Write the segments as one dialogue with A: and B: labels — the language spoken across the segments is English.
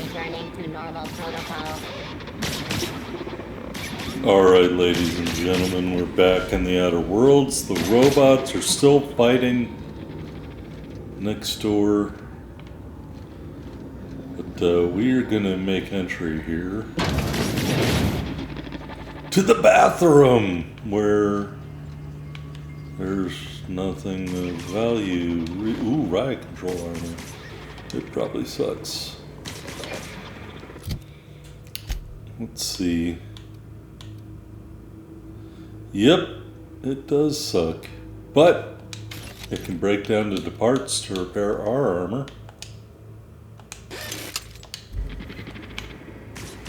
A: Returning to normal protocol.
B: Alright, ladies and gentlemen, we're back in the Outer Worlds. The robots are still fighting next door. But we're gonna make entry here to the bathroom, where there's nothing of value. Ooh, riot control armor. It probably sucks. Let's see. Yep, it does suck. But it can break down to parts to repair our armor.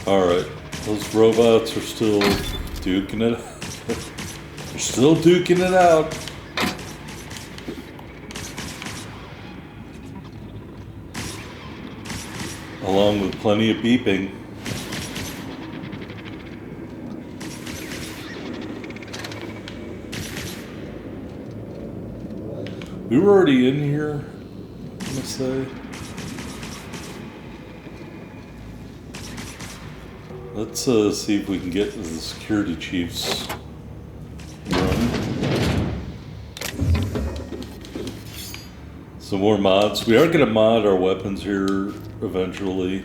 B: Alright, those robots are still duking it. They're still duking it out. Along with plenty of beeping. We were already in here, I must say. Let's see if we can get to the security chief's room. Some more mods. We are going to mod our weapons here eventually.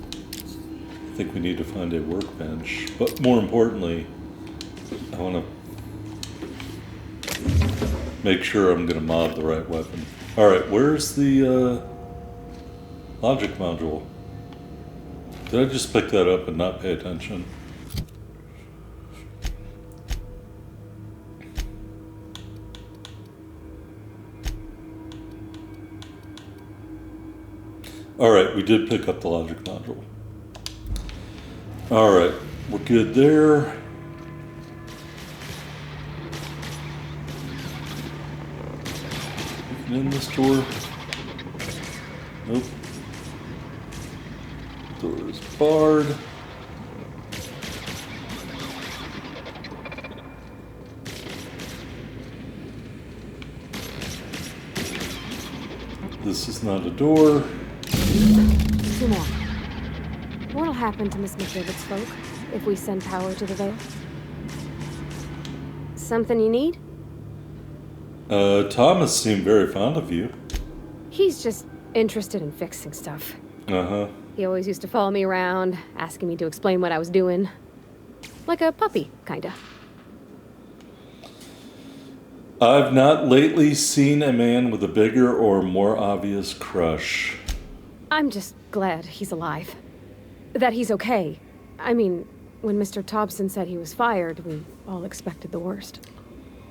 B: I think we need to find a workbench. But more importantly, I want to make sure I'm going to mod the right weapon. Alright, where's the logic module? Did I just pick that up and not pay attention? Alright, we did pick up the logic module. Alright, we're good there. In this door? Nope. Door is barred. This is not a door.
C: Two more. What'll happen to Miss McDavid's folk if we send power to the Veil? Something you need?
B: Thomas seemed very fond of you.
C: He's just interested in fixing stuff.
B: Uh-huh.
C: He always used to follow me around, asking me to explain what I was doing. Like a puppy, kinda.
B: I've not lately seen a man with a bigger or more obvious crush.
C: I'm just glad he's alive. That he's okay. I mean, when Mr. Thompson said he was fired, we all expected the worst.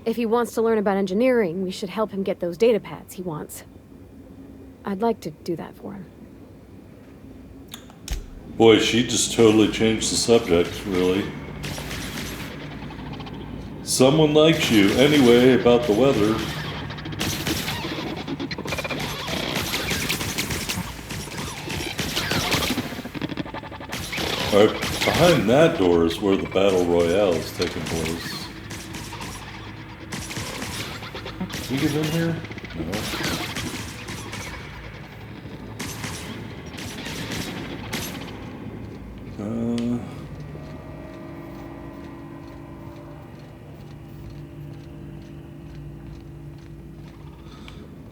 C: If he wants to learn about engineering, we should help him get those data pads he wants. I'd like to do that for him.
B: Boy, she just totally changed the subject, really. Someone likes you. Anyway, about the weather. Alright, behind that door is where the Battle Royale is taking place. Can we get in here? No.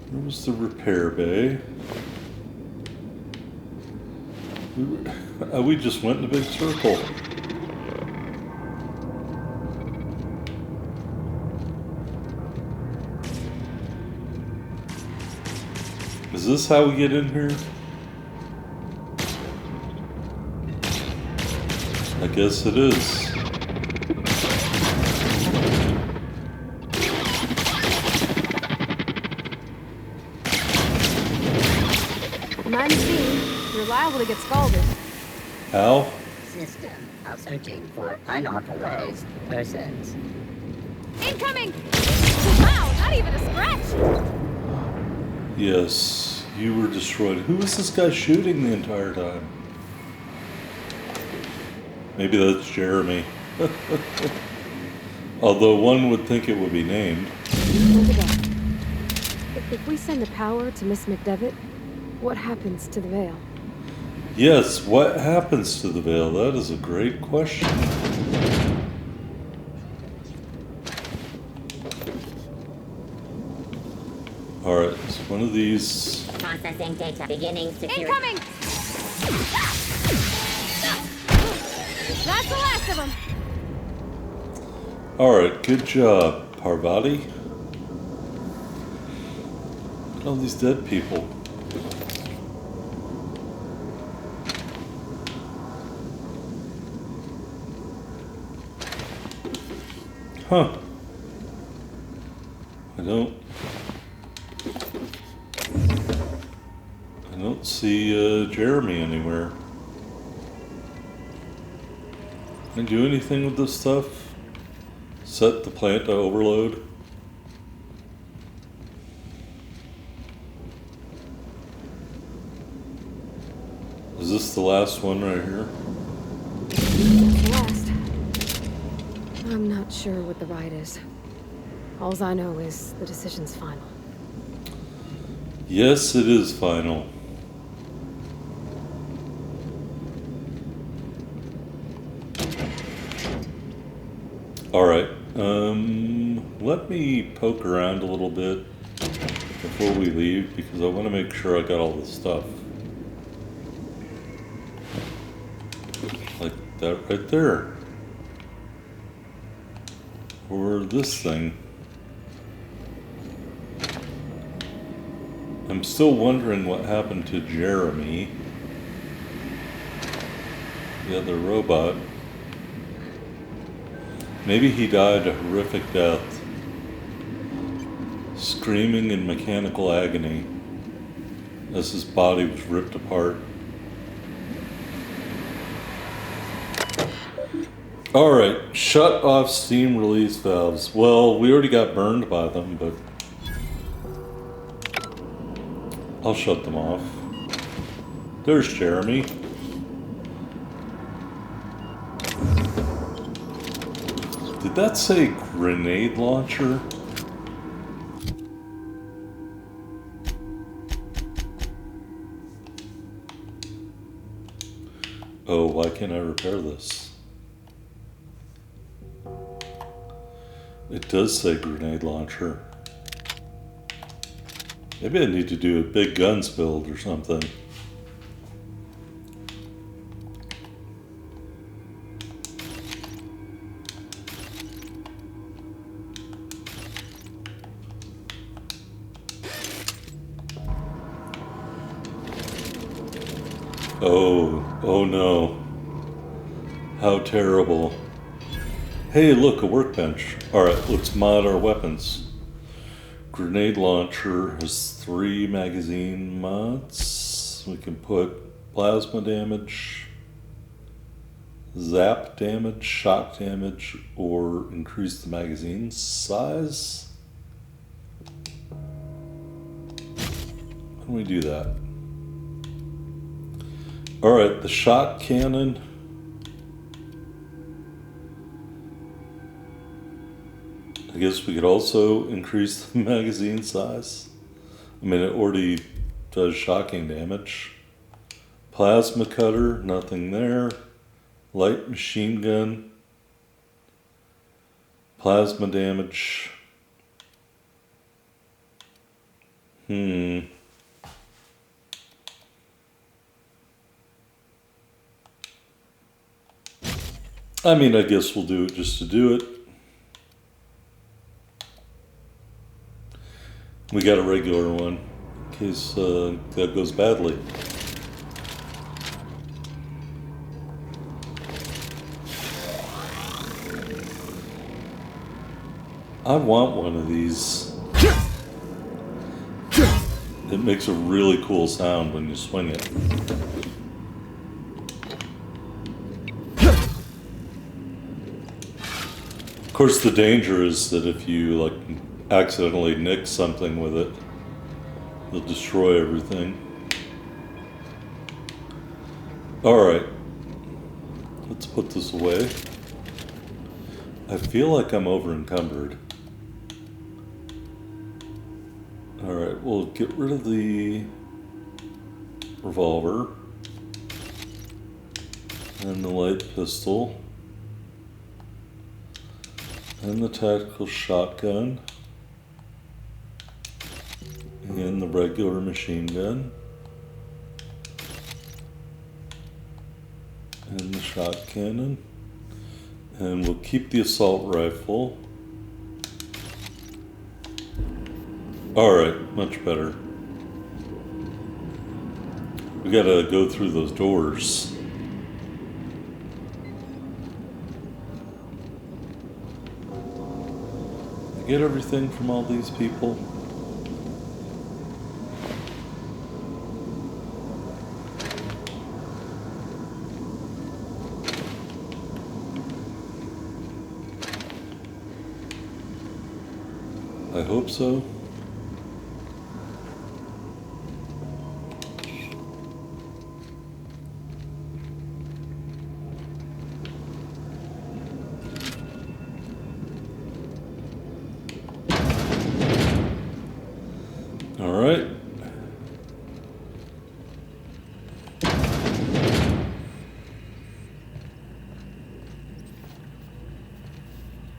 B: Where was the repair bay? We just went in a big circle. Is this how we get in here? I guess it is.
C: Mind me, you're liable to get scalded.
B: How?
A: System of searching for unauthorized persons.
C: Incoming! Wow, not even a scratch!
B: Yes, you were destroyed. Who was this guy shooting the entire time? Maybe that's Jeremy. Although one would think it would be named.
C: If we send the power to Miss McDevitt, what happens to the Veil?
B: Yes, what happens to the veil? That is a great question. Alright, so one of these.
A: Processing data. Beginning security.
C: Incoming! That's the last of them.
B: Alright, good job, Parvati. Look at all these dead people. Huh. I don't see Jeremy anywhere. Can I do anything with this stuff? Set the plant to overload? Is this the last one right here?
C: Last. I'm not sure what the ride is. Alls I know is the decision's final.
B: Yes, it is final. Alright, let me poke around a little bit before we leave because I want to make sure I got all the stuff. Like that right there. Or this thing. I'm still wondering what happened to Jeremy, the other robot. Maybe he died a horrific death, screaming in mechanical agony as his body was ripped apart. Alright, shut off steam release valves. Well, we already got burned by them, but I'll shut them off. There's Jeremy. Did that say grenade launcher? Oh, why can't I repair this? It does say grenade launcher. Maybe I need to do a big guns build or something. Oh no. How terrible. Hey, look, a workbench. Alright, let's mod our weapons. Grenade launcher has 3 magazine mods. We can put plasma damage, zap damage, shock damage, or increase the magazine size. How do we do that? Alright, the shot cannon. I guess we could also increase the magazine size. I mean, it already does shocking damage. Plasma cutter, nothing there. Light machine gun. Plasma damage. I mean, I guess we'll do it just to do it. We got a regular one, in case that goes badly. I want one of these. It makes a really cool sound when you swing it. Of course, the danger is that if you like accidentally nick something with it, you'll destroy everything. Alright, let's put this away. I feel like I'm over encumbered. Alright, we'll get rid of the revolver. And the light pistol. And the tactical shotgun. And the regular machine gun. And the shot cannon. And we'll keep the assault rifle. Alright, much better. We gotta go through those doors. Get everything from all these people. I hope so. All right.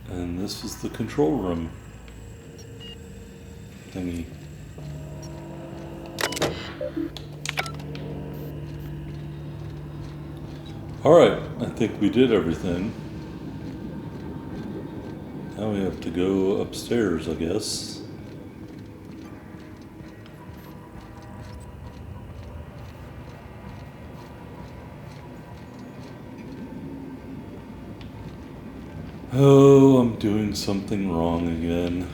B: And this is the control room thingy. All right, I think we did everything. Now we have to go upstairs, I guess. Oh, I'm doing something wrong again.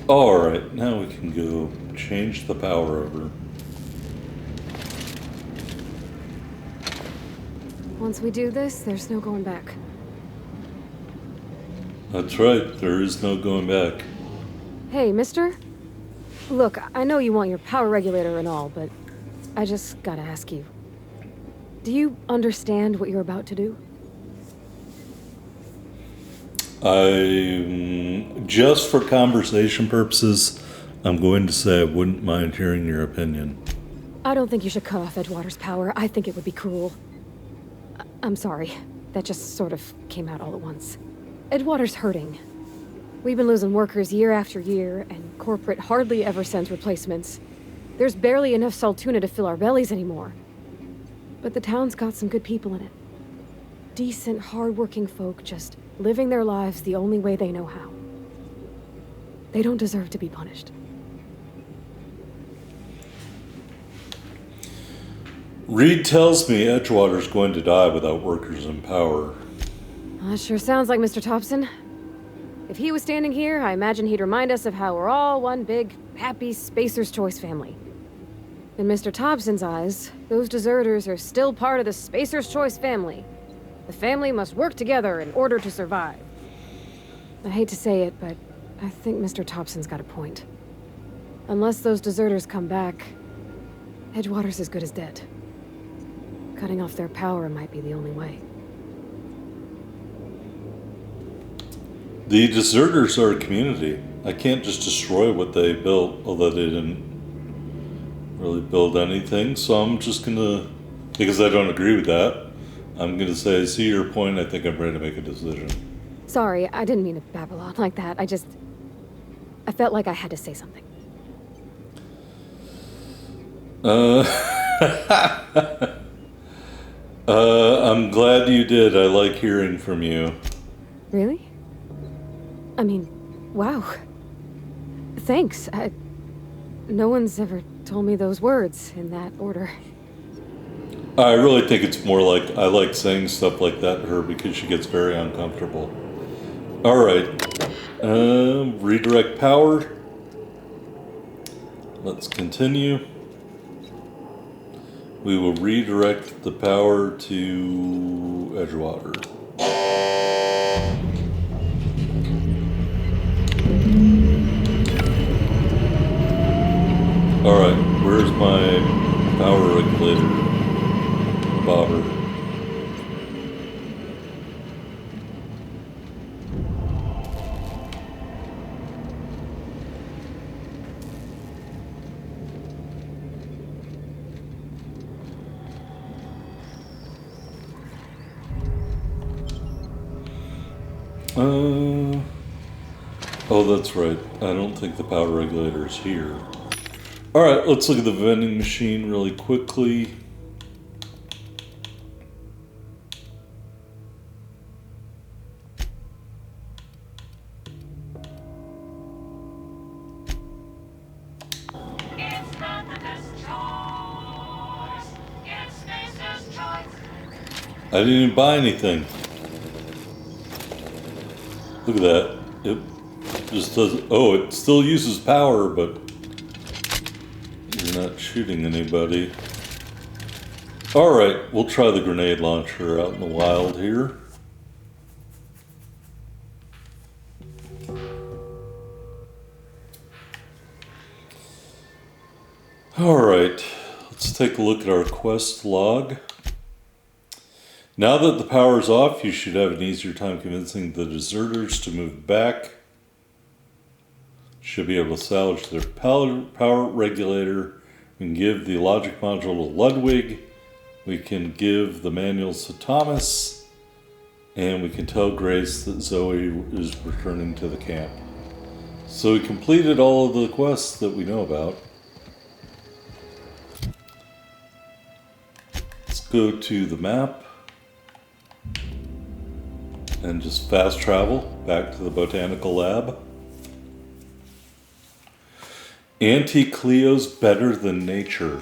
B: Alright, now we can go change the power over.
C: Once we do this, there's no going back.
B: That's right, there is no going back.
C: Hey, mister? Look, I know you want your power regulator and all, but I just gotta ask you. Do you understand what you're about to do?
B: Just for conversation purposes, I'm going to say I wouldn't mind hearing your opinion.
C: I don't think you should cut off Edgewater's power. I think it would be cruel. I'm sorry. That just sort of came out all at once. Edgewater's hurting. We've been losing workers year after year, and corporate hardly ever sends replacements. There's barely enough Saltuna to fill our bellies anymore. But the town's got some good people in it. Decent, hard-working folk just living their lives the only way they know how. They don't deserve to be punished.
B: Reed tells me Edgewater's going to die without workers in power.
C: That sure sounds like Mr. Thompson. If he was standing here, I imagine he'd remind us of how we're all one big, happy Spacer's Choice family. In Mr. Thompson's eyes, those deserters are still part of the Spacer's Choice family. The family must work together in order to survive. I hate to say it, but I think Mr. Thompson's got a point. Unless those deserters come back, Edgewater's as good as dead. Cutting off their power might be the only way.
B: The deserters are a community. I can't just destroy what they built, although they didn't really build anything. So I'm just gonna, because I don't agree with that, I'm gonna say, I see your point, I think I'm ready to make a decision.
C: Sorry, I didn't mean to babble on like that. I felt like I had to say something.
B: I'm glad you did. I like hearing from you.
C: Really? I mean, wow. Thanks. No one's ever told me those words in that order.
B: I really think it's more like I like saying stuff like that to her because she gets very uncomfortable. Alright. Redirect power. Let's continue. We will redirect the power to Edgewater. Alright, where's my power regulator bobber? Oh, that's right. I don't think the power regulator is here. Alright, let's look at the vending machine really quickly. I didn't even buy anything. Look at that. It just does. Oh, it still uses power, but you're not shooting anybody. Alright, we'll try the grenade launcher out in the wild here. Alright, let's take a look at our quest log. Now that the power's off, you should have an easier time convincing the deserters to move back. Should be able to salvage their power regulator. We can give the logic module to Ludwig. We can give the manuals to Thomas. And we can tell Grace that Zoe is returning to the camp. So we completed all of the quests that we know about. Let's go to the map. And just fast travel back to the botanical lab. Auntie Cleo's better than nature.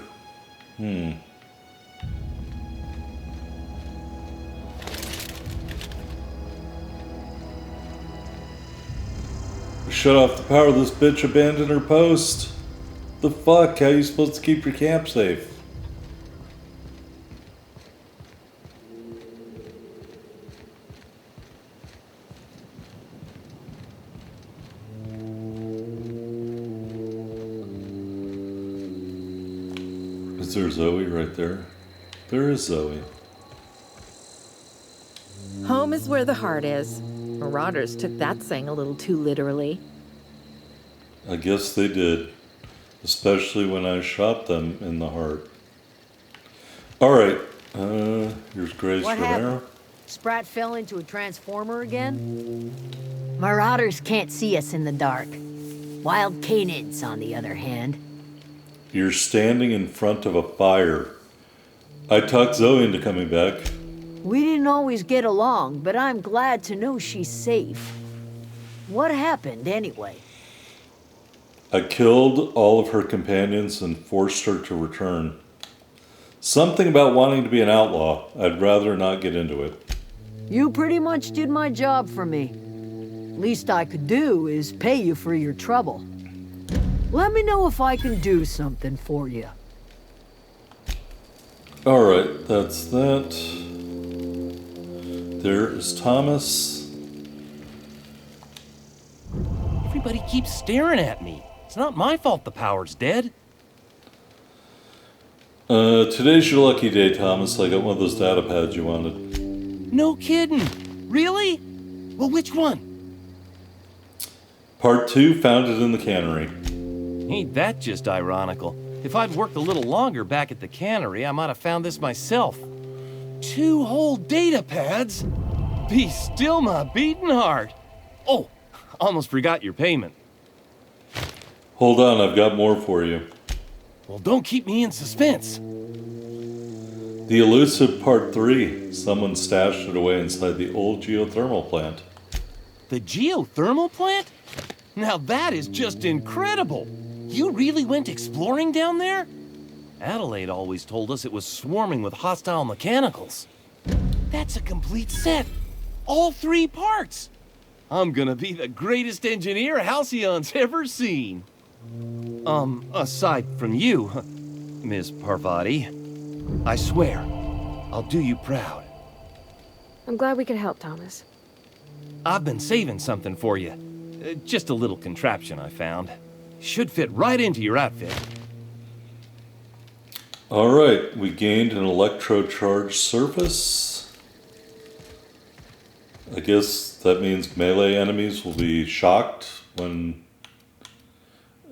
B: Shut off the power, this bitch abandoned her post. The fuck? How are you supposed to keep your camp safe? Is there Zoe right there? There is Zoe.
D: Home is where the heart is. Marauders took that saying a little too literally.
B: I guess they did. Especially when I shot them in the heart. Alright, here's Grace
E: What
B: Romero.
E: happened? Sprat fell into a transformer again? Marauders can't see us in the dark. Wild canids, on the other hand.
B: You're standing in front of a fire. I talked Zoe into coming back.
E: We didn't always get along, but I'm glad to know she's safe. What happened, anyway?
B: I killed all of her companions and forced her to return. Something about wanting to be an outlaw. I'd rather not get into it.
E: You pretty much did my job for me. Least I could do is pay you for your trouble. Let me know if I can do something for you.
B: Alright, that's that. There is Thomas.
F: Everybody keeps staring at me. It's not my fault the power's dead.
B: Today's your lucky day, Thomas. I got one of those data pads you wanted.
F: No kidding. Really? Well, which one?
B: Part 2, found it in the cannery.
F: Ain't that just ironical? If I'd worked a little longer back at the cannery, I might have found this myself. 2 whole data pads? Be still my beating heart. Oh, almost forgot your payment.
B: Hold on, I've got more for you.
F: Well, don't keep me in suspense.
B: The elusive Part 3. Someone stashed it away inside the old geothermal plant.
F: The geothermal plant? Now that is just incredible. You really went exploring down there? Adelaide always told us it was swarming with hostile mechanicals. That's a complete set. All 3 parts. I'm gonna be the greatest engineer Halcyon's ever seen. Aside from you, Miss Parvati. I swear, I'll do you proud.
C: I'm glad we could help, Thomas.
F: I've been saving something for you. Just a little contraption I found. Should fit right into your outfit.
B: Alright, we gained an electro-charged surface. I guess that means melee enemies will be shocked when...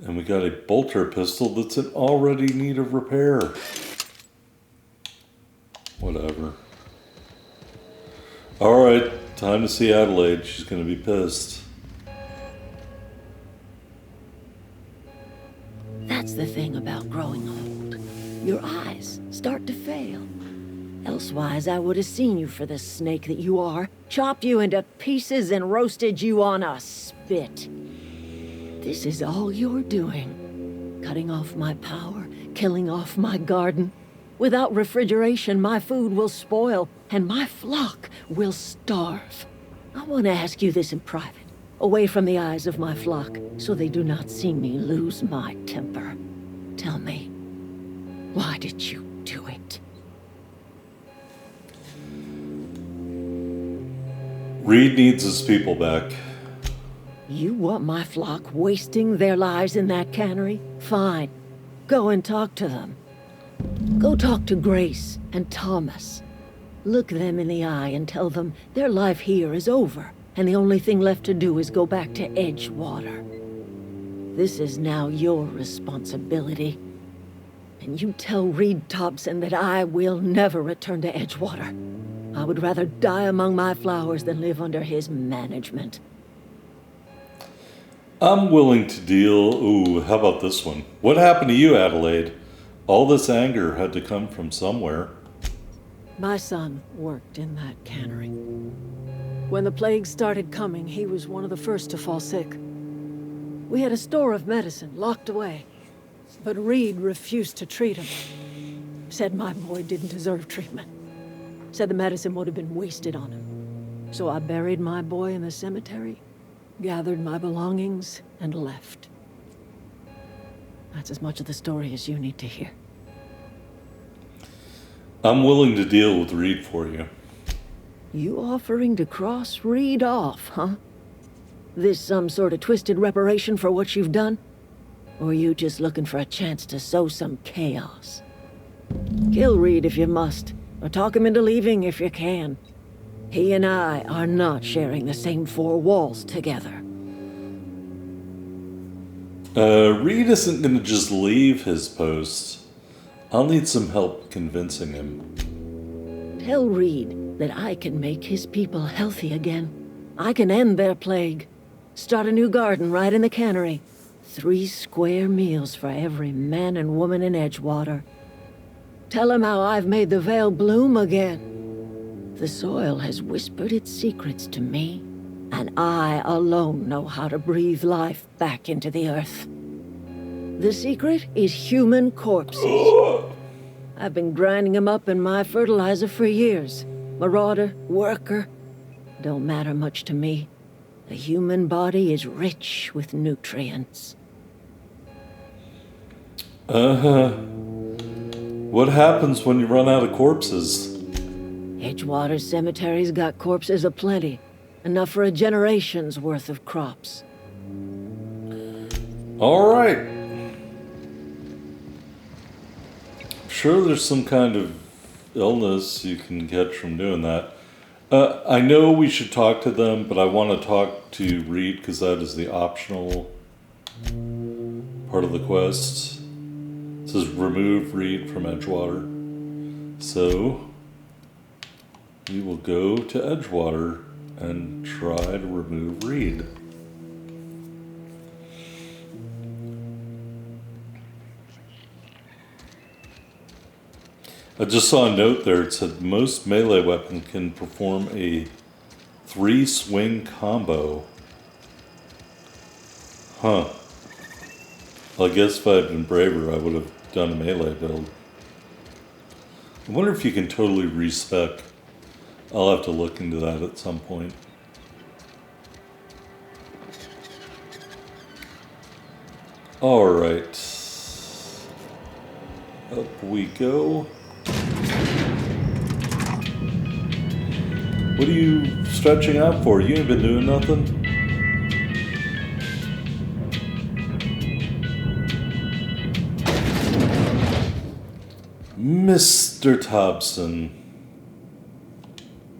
B: And we got a bolter pistol that's in already need of repair. Whatever. Alright, time to see Adelaide. She's gonna be pissed.
E: That's the thing about growing old. Your eyes start to fail. Elsewise, I would have seen you for the snake that you are, chopped you into pieces and roasted you on a spit. This is all you're doing. Cutting off my power, killing off my garden. Without refrigeration, my food will spoil, and my flock will starve. I want to ask you this in private, away from the eyes of my flock, so they do not see me lose my temper. Tell me, why did you do it?
B: Reed needs his people back.
E: You want my flock wasting their lives in that cannery? Fine. Go and talk to them. Go talk to Grace and Thomas. Look them in the eye and tell them their life here is over, and the only thing left to do is go back to Edgewater. This is now your responsibility. And you tell Reed Thompson that I will never return to Edgewater. I would rather die among my flowers than live under his management.
B: I'm willing to deal... Ooh, how about this one? What happened to you, Adelaide? All this anger had to come from somewhere.
G: My son worked in that cannery. When the plague started coming, he was one of the first to fall sick. We had a store of medicine locked away, but Reed refused to treat him. Said my boy didn't deserve treatment. Said the medicine would have been wasted on him. So I buried my boy in the cemetery, gathered my belongings, and left. That's as much of the story as you need to hear.
B: I'm willing to deal with Reed for you.
E: You offering to cross Reed off, huh? This some sort of twisted reparation for what you've done? Or you just looking for a chance to sow some chaos? Kill Reed if you must, or talk him into leaving if you can. He and I are not sharing the same four walls together.
B: Reed isn't gonna just leave his post. I'll need some help convincing him.
E: Tell Reed that I can make his people healthy again. I can end their plague. Start a new garden right in the cannery. 3 square meals for every man and woman in Edgewater. Tell him how I've made the Vale bloom again. The soil has whispered its secrets to me, and I alone know how to breathe life back into the earth. The secret is human corpses. I've been grinding them up in my fertilizer for years. Marauder, worker, don't matter much to me. The human body is rich with nutrients.
B: What happens when you run out of corpses?
E: Edgewater Cemetery's got corpses aplenty. Enough for a generation's worth of crops.
B: Alright. Sure, there's some kind of illness you can catch from doing that. I know we should talk to them, but I want to talk to Reed because that is the optional part of the quest. It says remove Reed from Edgewater. So, we will go to Edgewater and try to remove Reed. I just saw a note there. It said most melee weapons can perform a 3-swing combo. Huh. Well, I guess if I had been braver, I would have done a melee build. I wonder if you can totally respec. I'll have to look into that at some point. Alright. Up we go. What are you stretching out for? You ain't been doing nothing? Mr. Thompson.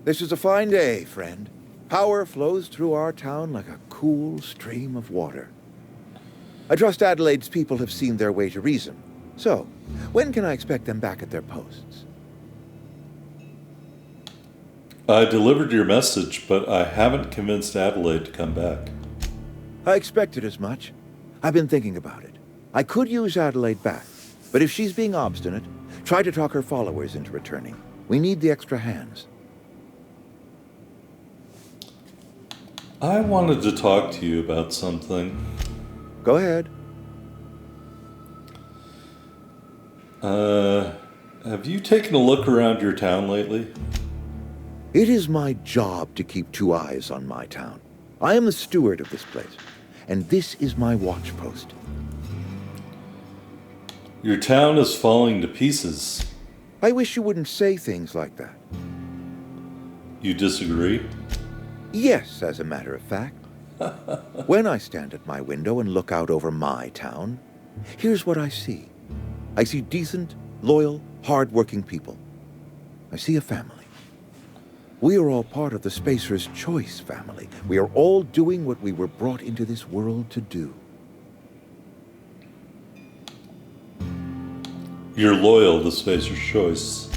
H: This is a fine day, friend. Power flows through our town like a cool stream of water. I trust Adelaide's people have seen their way to reason. So, when can I expect them back at their posts?
B: I delivered your message, but I haven't convinced Adelaide to come back.
H: I expected as much. I've been thinking about it. I could use Adelaide back, but if she's being obstinate, try to talk her followers into returning. We need the extra hands.
B: I wanted to talk to you about something.
H: Go ahead.
B: Have you taken a look around your town lately?
H: It is my job to keep 2 eyes on my town. I am the steward of this place, and this is my watch post.
B: Your town is falling to pieces.
H: I wish you wouldn't say things like that.
B: You disagree?
H: Yes, as a matter of fact. When I stand at my window and look out over my town, here's what I see. I see decent, loyal, hard-working people. I see a family. We are all part of the Spacer's Choice family. We are all doing what we were brought into this world to do.
B: You're loyal to Spacer's Choice.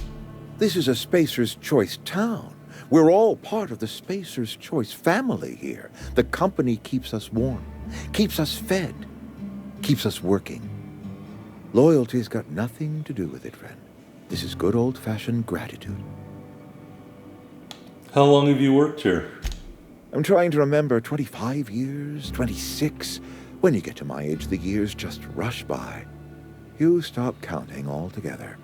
H: This is a Spacer's Choice town. We're all part of the Spacer's Choice family here. The company keeps us warm, keeps us fed, keeps us working. Loyalty's got nothing to do with it, friend. This is good old-fashioned gratitude.
B: How long have you worked here?
H: I'm trying to remember 25 years, 26. When you get to my age, the years just rush by. You stop counting altogether.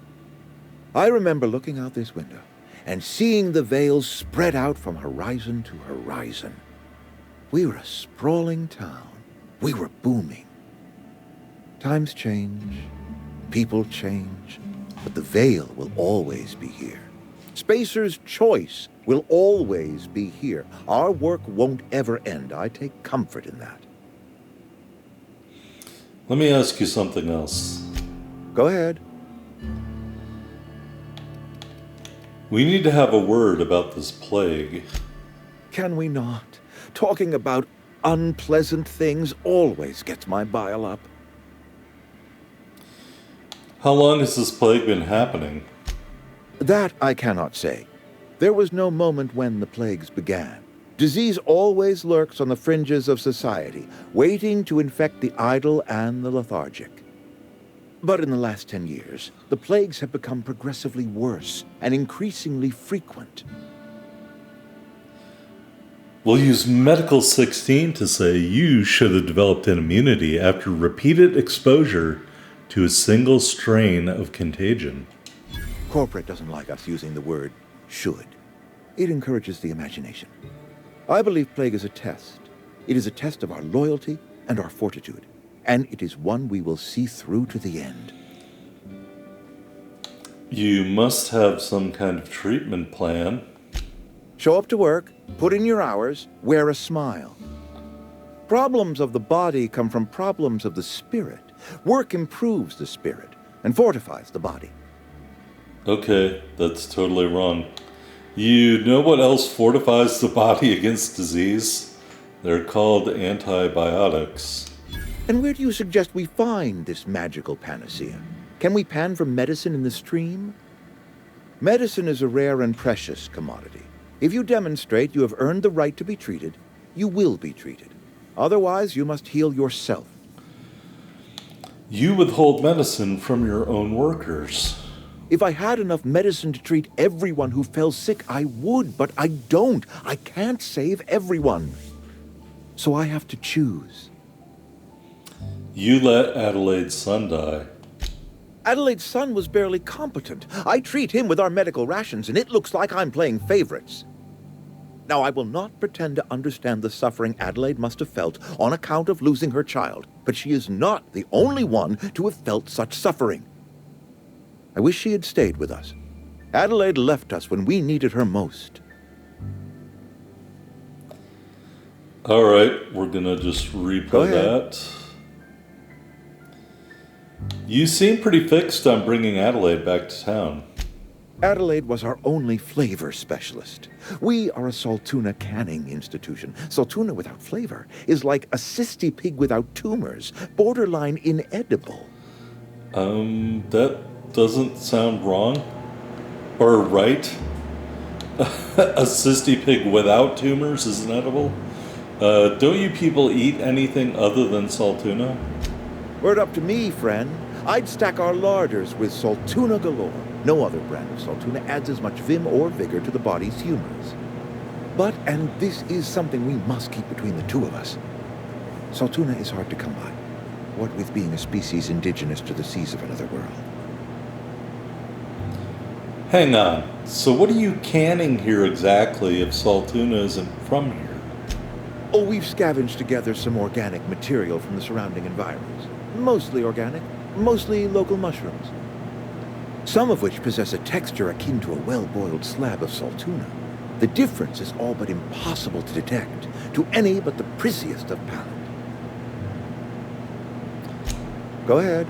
H: I remember looking out this window and seeing the veils spread out from horizon to horizon. We were a sprawling town. We were booming. Times change, people change, but the veil will always be here. Spacer's Choice will always be here. Our work won't ever end. I take comfort in that.
B: Let me ask you something else.
H: Go ahead.
B: We need to have a word about this plague.
H: Can we not? Talking about unpleasant things always gets my bile up.
B: How long has this plague been happening?
H: That I cannot say. There was no moment when the plagues began. Disease always lurks on the fringes of society, waiting to infect the idle and the lethargic. But in the last 10 years, the plagues have become progressively worse and increasingly frequent.
B: We'll use Medical 16 to say you should have developed an immunity after repeated exposure to a single strain of contagion.
H: Corporate doesn't like us using the word should. It encourages the imagination. I believe plague is a test. It is a test of our loyalty and our fortitude. And it is one we will see through to the end.
B: You must have some kind of treatment plan.
H: Show up to work, put in your hours, wear a smile. Problems of the body come from problems of the spirit. Work improves the spirit and fortifies the body.
B: Okay, that's totally wrong. You know what else fortifies the body against disease? They're called antibiotics.
H: And where do you suggest we find this magical panacea? Can we pan for medicine in the stream? Medicine is a rare and precious commodity. If you demonstrate you have earned the right to be treated, you will be treated. Otherwise, you must heal yourself.
B: You withhold medicine from your own workers.
H: If I had enough medicine to treat everyone who fell sick, I would, but I don't. I can't save everyone. So I have to choose.
B: You let Adelaide's son die.
H: Adelaide's son was barely competent. I treat him with our medical rations, and it looks like I'm playing favorites. Now, I will not pretend to understand the suffering Adelaide must have felt on account of losing her child, but she is not the only one to have felt such suffering. I wish she had stayed with us. Adelaide left us when we needed her most.
B: All right, we're gonna just replay
H: Go ahead.
B: that. You seem pretty fixed on bringing Adelaide back to town.
H: Adelaide was our only flavor specialist. We are a Saltuna canning institution. Saltuna without flavor is like a cysty pig without tumors, borderline inedible.
B: That doesn't sound wrong. Or right. A cysty pig without tumors is inedible. Don't you people eat anything other than Saltuna?
H: Word up to me, friend. I'd stack our larders with Saltuna galore. No other brand of Saltuna adds as much vim or vigor to the body's humors. But, and this is something we must keep between the two of us, Saltuna is hard to come by, what with being a species indigenous to the seas of another world.
B: Hang on. So what are you canning here exactly if Saltuna isn't from here?
H: Oh, we've scavenged together some organic material from the surrounding environs. Mostly organic, mostly local mushrooms. Some of which possess a texture akin to a well-boiled slab of Saltuna. The difference is all but impossible to detect to any but the prissiest of palate. Go ahead.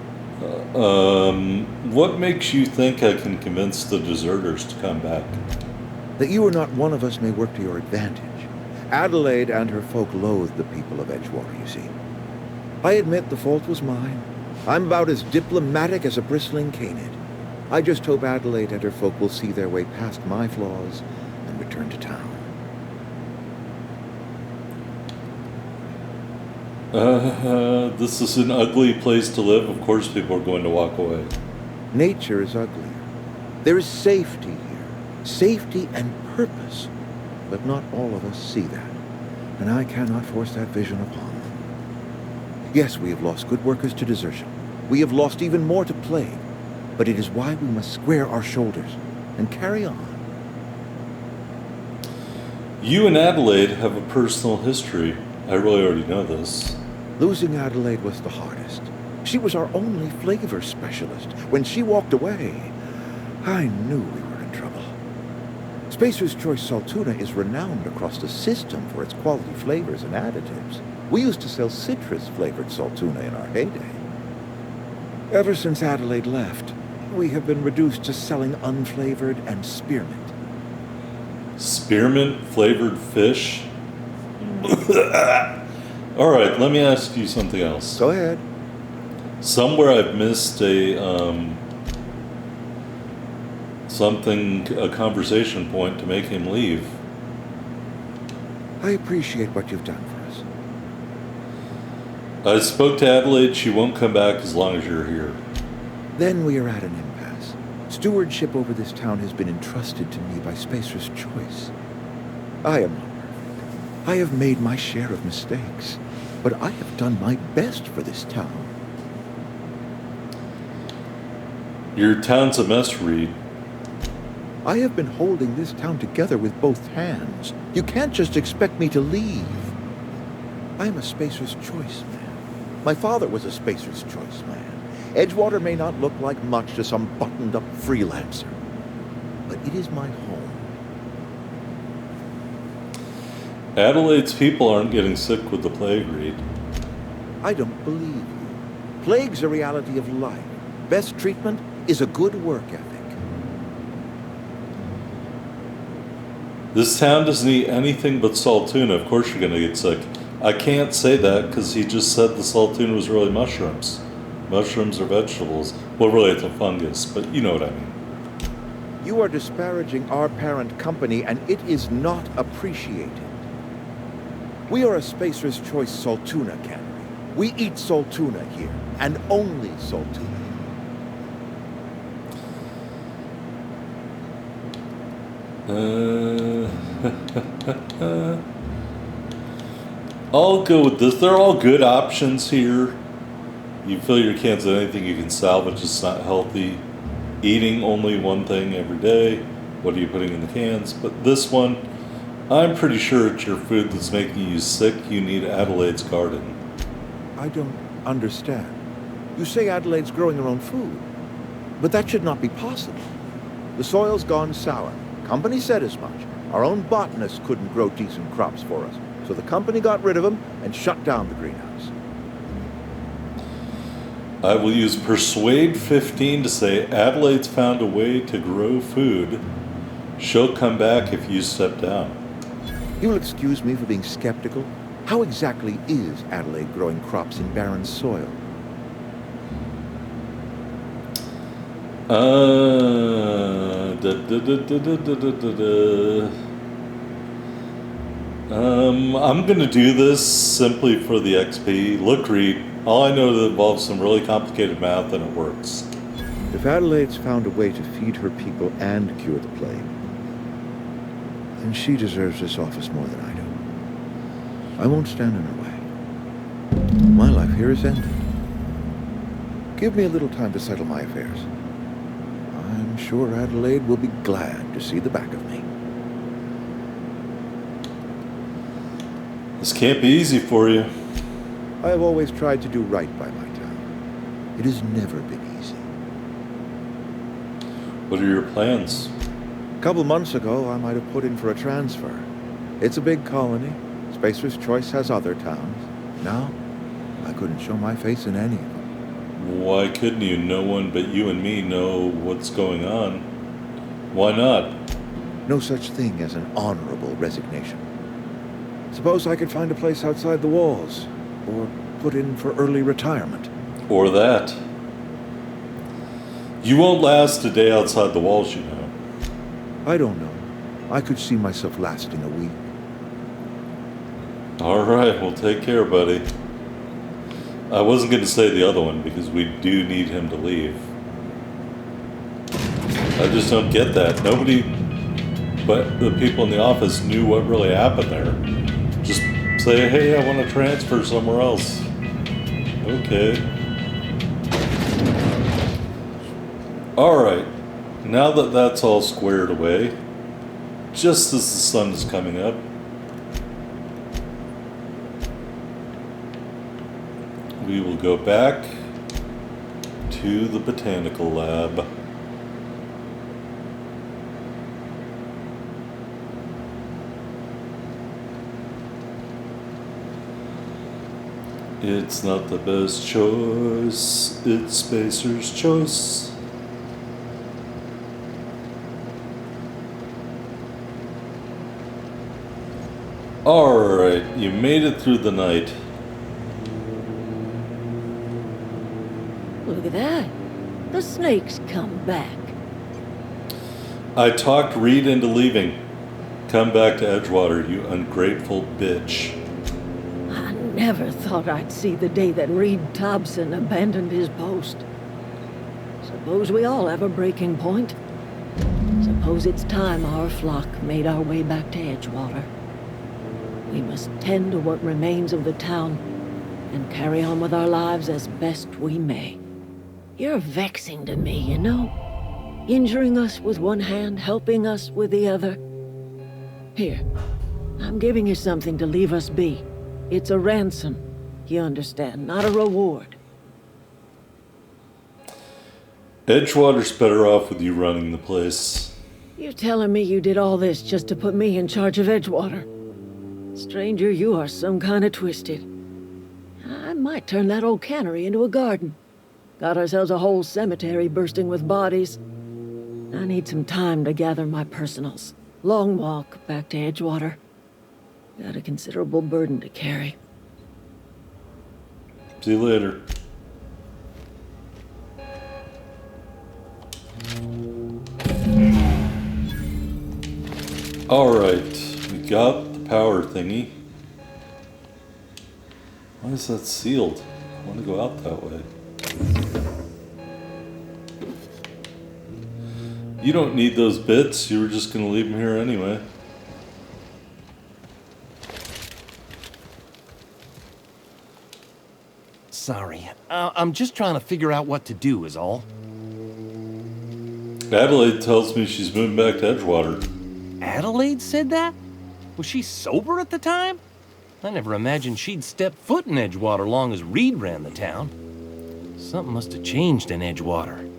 B: What makes you think I can convince the deserters to come back?
H: That you are not one of us may work to your advantage. Adelaide and her folk loathe the people of Edgewater, you see. I admit the fault was mine. I'm about as diplomatic as a bristling canid. I just hope Adelaide and her folk will see their way past my flaws and return to town.
B: This is an ugly place to live. Of course people are going to walk away.
H: Nature is uglier. There is safety here. Safety and purpose. But not all of us see that. And I cannot force that vision upon them. Yes, we have lost good workers to desertion. We have lost even more to plague. But it is why we must square our shoulders and carry on.
B: You and Adelaide have a personal history. I really already know this.
H: Losing Adelaide was the hardest. She was our only flavor specialist. When she walked away, I knew we were in trouble. Spacer's Choice Saltuna is renowned across the system for its quality flavors and additives. We used to sell citrus-flavored Saltuna in our heyday. Ever since Adelaide left, we have been reduced to selling unflavored and spearmint.
B: Spearmint flavored fish? Alright, let me ask you something else.
H: Go ahead.
B: Somewhere I've missed a conversation point to make him leave.
H: I appreciate what you've done for us.
B: I spoke to Adelaide. She won't come back as long as you're here.
H: Then we are at an impasse. Stewardship over this town has been entrusted to me by Spacer's Choice. I am not perfect. I have made my share of mistakes, but I have done my best for this town.
B: Your town's a mess, Reed.
H: I have been holding this town together with both hands. You can't just expect me to leave. I am a Spacer's Choice man. My father was a Spacer's Choice man. Edgewater may not look like much to some buttoned-up freelancer, but it is my home.
B: Adelaide's people aren't getting sick with the plague, Reed.
H: I don't believe you. Plague's a reality of life. Best treatment is a good work ethic.
B: This town doesn't eat anything but Saltuna. Of course you're going to get sick. I can't say that because he just said the Saltuna was really mushrooms. Mushrooms are vegetables. Well, really it's a fungus, but you know what I mean.
H: You are disparaging our parent company, and it is not appreciated. We are a Spacer's Choice Saltuna cannery. We eat Saltuna here, and only Saltuna.
B: I'll go with this. They're all good options here. You fill your cans with anything you can salvage. It's not healthy. Eating only one thing every day. What are you putting in the cans? But this one, I'm pretty sure it's your food that's making you sick. You need Adelaide's garden.
H: I don't understand. You say Adelaide's growing her own food, but that should not be possible. The soil's gone sour. Company said as much. Our own botanists couldn't grow decent crops for us, so the company got rid of them and shut down the greenhouse.
B: I will use Persuade 15 to say Adelaide's found a way to grow food. She'll come back if you step down.
H: You'll excuse me for being skeptical. How exactly is Adelaide growing crops in barren soil?
B: I'm gonna do this simply for the XP. Look, Reed, all I know is it involves some really complicated math and it works.
H: If Adelaide's found a way to feed her people and cure the plague, then she deserves this office more than I do. I won't stand in her way. My life here is ended. Give me a little time to settle my affairs. I'm sure Adelaide will be glad to see the back of me.
B: This can't be easy for you.
H: I have always tried to do right by my town. It has never been easy.
B: What are your plans?
H: A couple months ago, I might have put in for a transfer. It's a big colony. Spacer's Choice has other towns. Now, I couldn't show my face in any of them.
B: Why couldn't you? No one but you and me know what's going on. Why not?
H: No such thing as an honorable resignation. Suppose I could find a place outside the walls, or put in for early retirement.
B: Or that. You won't last a day outside the walls, you know.
H: I don't know. I could see myself lasting a week.
B: All right, well, take care, buddy. I wasn't going to say the other one because we do need him to leave. I just don't get that. Nobody but the people in the office knew what really happened there. Just say, hey, I want to transfer somewhere else. Okay. All right. Now that that's all squared away, just as the sun is coming up, we will go back to the botanical lab. It's not the best choice, it's Spacer's choice. Alright, you made it through the night.
E: Look at that. The snake's come back.
B: I talked Reed into leaving. Come back to Edgewater, you ungrateful bitch.
E: I never thought I'd see the day that Reed Thompson abandoned his post. Suppose we all have a breaking point. Suppose it's time our flock made our way back to Edgewater. We must tend to what remains of the town and carry on with our lives as best we may. You're vexing to me, you know? Injuring us with one hand, helping us with the other. Here, I'm giving you something to leave us be. It's a ransom, you understand, not a reward.
B: Edgewater's better off with you running the place.
E: You're telling me you did all this just to put me in charge of Edgewater? Stranger, you are some kind of twisted. I might turn that old cannery into a garden. Got ourselves a whole cemetery bursting with bodies. I need some time to gather my personals. Long walk back to Edgewater. Got a considerable burden to carry.
B: See you later. Alright, we got the power thingy. Why is that sealed? I want to go out that way. You don't need those bits, you were just going to leave them here anyway.
F: Sorry, I'm just trying to figure out what to do is all.
B: Adelaide tells me she's moving back to Edgewater.
F: Adelaide said that? Was she sober at the time? I never imagined she'd step foot in Edgewater long as Reed ran the town. Something must have changed in Edgewater.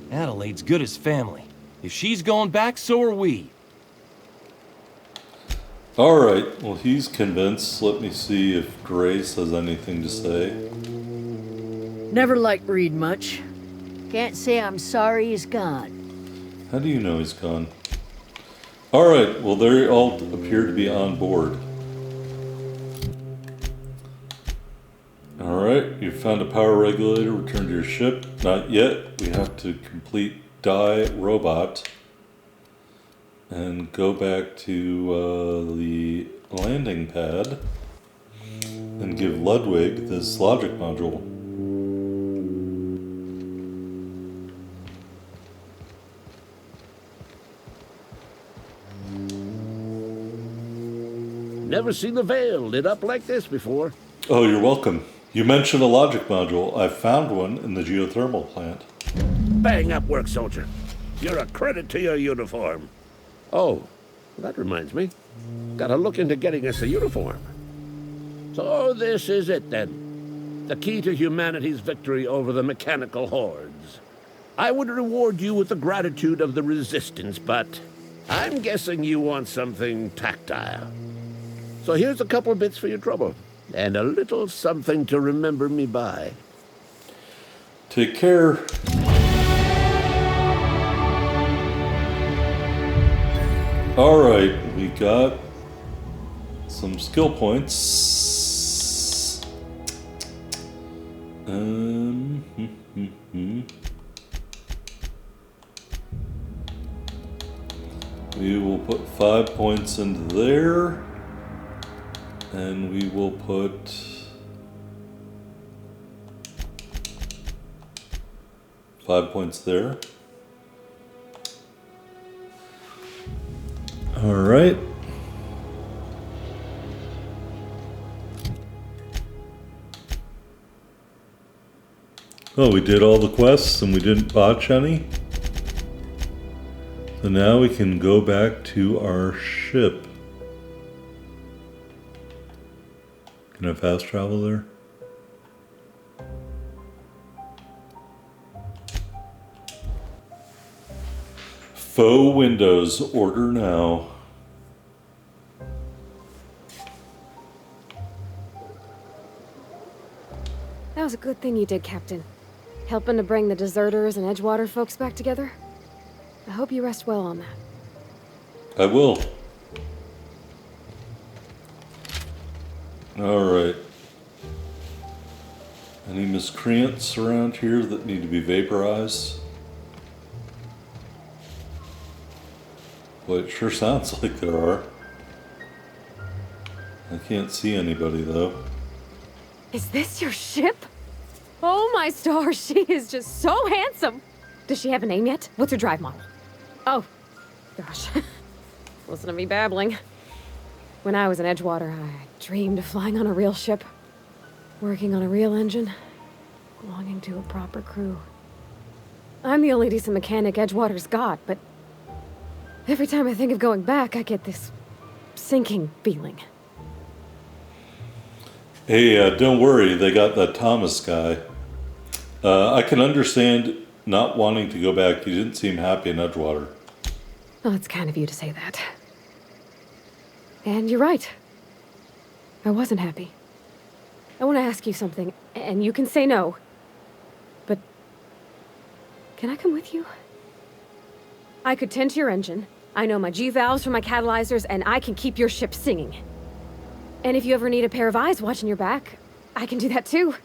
F: Adelaide's good as family. If she's going back, so are we.
B: Alright, well he's convinced. Let me see if Grace has anything to say.
E: Never liked Reed much. Can't say I'm sorry he's gone.
B: How do you know he's gone? Alright, well, they all appear to be on board. Alright, you found a power regulator. Return to your ship. Not yet. We have to complete Die Robot. And go back to the landing pad. And give Ludwig this logic module.
I: Never seen the Vale lit up like this before.
B: Oh, you're welcome. You mentioned a logic module. I found one in the geothermal plant.
I: Bang up work, soldier. You're a credit to your uniform. Oh, that reminds me. Gotta look into getting us a uniform. So this is it then. The key to humanity's victory over the mechanical hordes. I would reward you with the gratitude of the resistance, but I'm guessing you want something tactile. So here's a couple of bits for your trouble, and a little something to remember me by.
B: Take care. Alright, we got some skill points. We will put 5 points into there. And we will put 5 points there. All right. Oh, we did all the quests and we didn't botch any. So now we can go back to our ship. Can I fast travel there? Faux windows, order now.
C: That was a good thing you did, Captain. Helping to bring the deserters and Edgewater folks back together. I hope you rest well on that.
B: I will. Alright. Any miscreants around here that need to be vaporized? Well, it sure sounds like there are. I can't see anybody though.
C: Is this your ship? Oh my stars, she is just so handsome! Does she have a name yet? What's her drive model? Oh, gosh. Listen to me babbling. When I was in Edgewater, I dreamed of flying on a real ship, working on a real engine, belonging to a proper crew. I'm the only decent mechanic Edgewater's got, but every time I think of going back, I get this sinking feeling.
B: Hey, don't worry, they got that Thomas guy. I can understand not wanting to go back. You didn't seem happy in Edgewater.
C: Well, it's kind of you to say that. And you're right. I wasn't happy. I want to ask you something, and you can say no. But can I come with you? I could tend to your engine. I know my G-valves for my catalyzers, and I can keep your ship singing. And if you ever need a pair of eyes watching your back, I can do that too.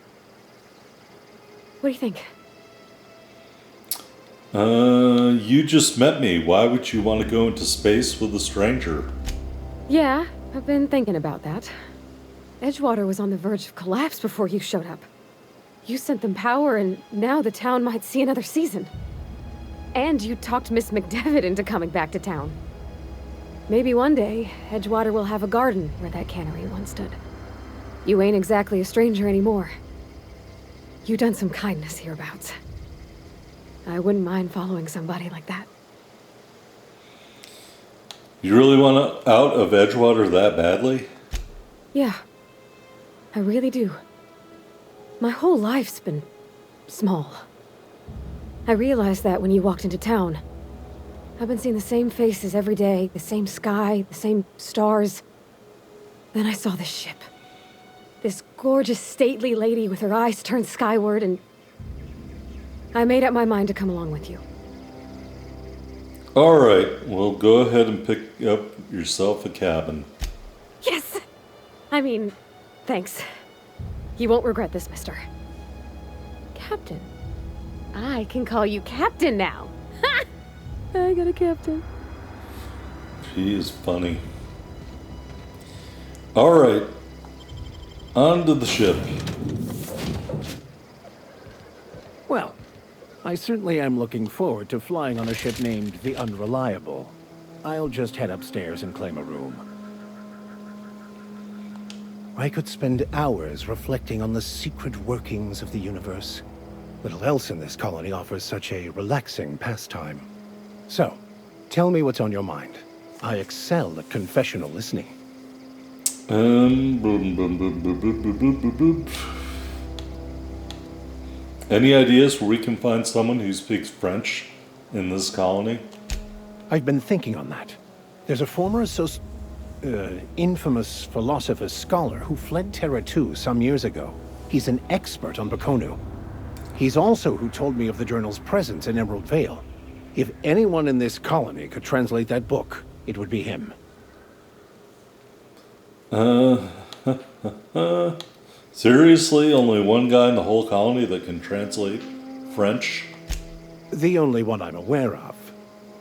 C: What do you think?
B: You just met me. Why would you want to go into space with a stranger?
C: Yeah, I've been thinking about that. Edgewater was on the verge of collapse before you showed up. You sent them power, and now the town might see another season. And you talked Miss McDevitt into coming back to town. Maybe one day, Edgewater will have a garden where that cannery once stood. You ain't exactly a stranger anymore. You done some kindness hereabouts. I wouldn't mind following somebody like that.
B: You really want out of Edgewater that badly?
C: Yeah, I really do. My whole life's been small. I realized that when you walked into town. I've been seeing the same faces every day, the same sky, the same stars. Then I saw this ship. This gorgeous, stately lady with her eyes turned skyward, and I made up my mind to come along with you.
B: Alright, well, go ahead and pick up yourself a cabin.
C: Yes! I mean, thanks. You won't regret this, mister. Captain. I can call you Captain now. Ha! I got a captain.
B: She is funny. Alright, on to the ship.
J: Well, I certainly am looking forward to flying on a ship named the Unreliable. I'll just head upstairs and claim a room. I could spend hours reflecting on the secret workings of the universe. Little else in this colony offers such a relaxing pastime. So, tell me what's on your mind. I excel at confessional listening.
B: Boom, boom, boom, boom, boom, boom, boom, boom, boom. Any ideas where we can find someone who speaks French in this colony?
J: I've been thinking on that. There's a former infamous philosopher scholar who fled Terra 2 some years ago. He's an expert on Baconu. He's also who told me of the journal's presence in Emerald Vale. If anyone in this colony could translate that book, it would be him.
B: Seriously? Only one guy in the whole colony that can translate French?
J: The only one I'm aware of.